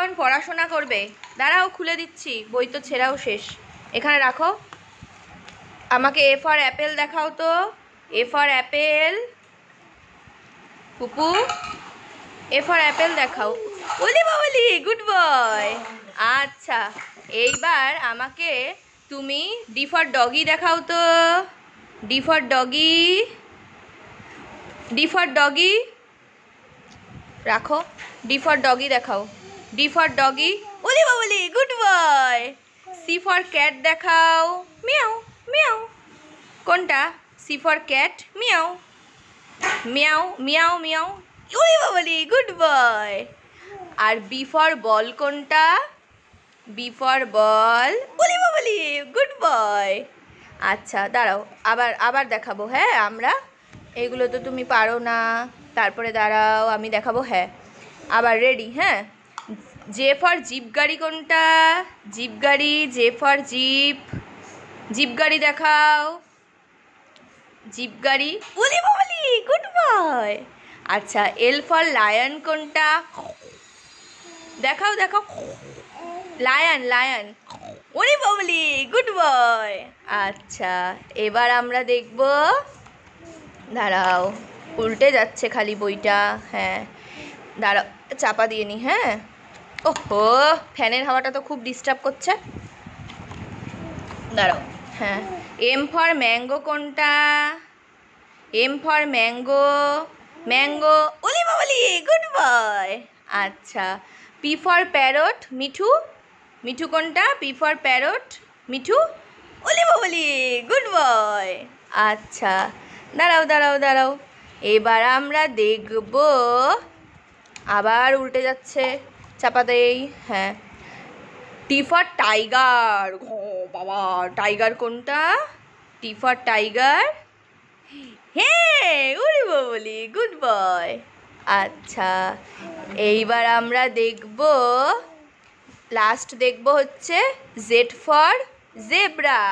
এখন পড়াশোনা করবে। দাঁড়াও খুলে দিচ্ছি, বই তো ছেঁড়াও শেষ। এখানে রাখো। আমাকে এ ফর অ্যাপেল দেখাও তো। A for Apple. পুপু A for Apple দেখাও। ওলি বাবলি, গুড বয়। আচ্ছা, এইবার আমাকে তুমি ডি ফর ডগি দেখাও তো। D for doggy. D for doggy রাখো। ডি ফর ডগি দেখাও। D for doggy. ওলি বাবলি, good boy. C for cat দেখাও। মিয়াও মিয়াও। কোনটা? C for cat. মিয়াও মিয়াও মিয়াও মিয়াও। ওলি বাবলি, গুড বয়। আর বি ফর বল কোনটা? B for ball. ওলি বাবলি, গুড বয়। আচ্ছা দাঁড়াও, আবার আবার দেখাবো। হ্যাঁ, আমরা এগুলো তো তুমি পারো না। তারপরে দাঁড়াও, আমি দেখাবো। হ্যাঁ, আবার রেডি? হ্যাঁ। জে ফর জিপ গাড়ি কোনটা? জিপ গাড়ি। J for zip. জিপ গাড়ি দেখাও। জিপ গাড়ি। ওলি বাবলি, গুড বয়। আচ্ছা, এল ফর লায়ন কোনটা? দেখাও দেখাও। Lion lion. ওলি বাবলি, গুড বয়। আচ্ছা, এবার আমরা দেখব। দাঁড়াও, উল্টে যাচ্ছে খালি বইটা। হ্যাঁ দাঁড়াও, চাপা দিয়ে নি। হ্যাঁ, ওহো, ফ্যানের হাওয়াটা তো খুব ডিস্টার্ব করছে। দাঁড়াও। হ্যাঁ, এম ফর ম্যাঙ্গো কোনটা? M for mango. ম্যাঙ্গো। ওলি বাবলি, গুড বয়। আচ্ছা, পি ফর প্যারট। মিঠু। মিঠু কোনটা? P for parrot. মিঠু। ওলি বাবলি, গুড বয়। আচ্ছা, দাঁড়াও দাঁড়াও দাঁড়াও, এবার আমরা দেখব। আবার উল্টে যাচ্ছে, চাপা দেই। হ্যাঁ, টি ফর টাইগার। ও বাবা, টাইগার কোনটা? T for tiger. হ্যাঁ, ওরে বাবলি, গুড বয়। আচ্ছা, এইবার আমরা দেখব, লাস্ট দেখব হচ্ছে Z for zebra.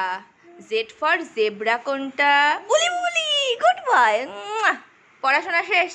Z for zebra কোনটা? ওলি বাবলি, গুড বয়। পড়াশোনা শেষ।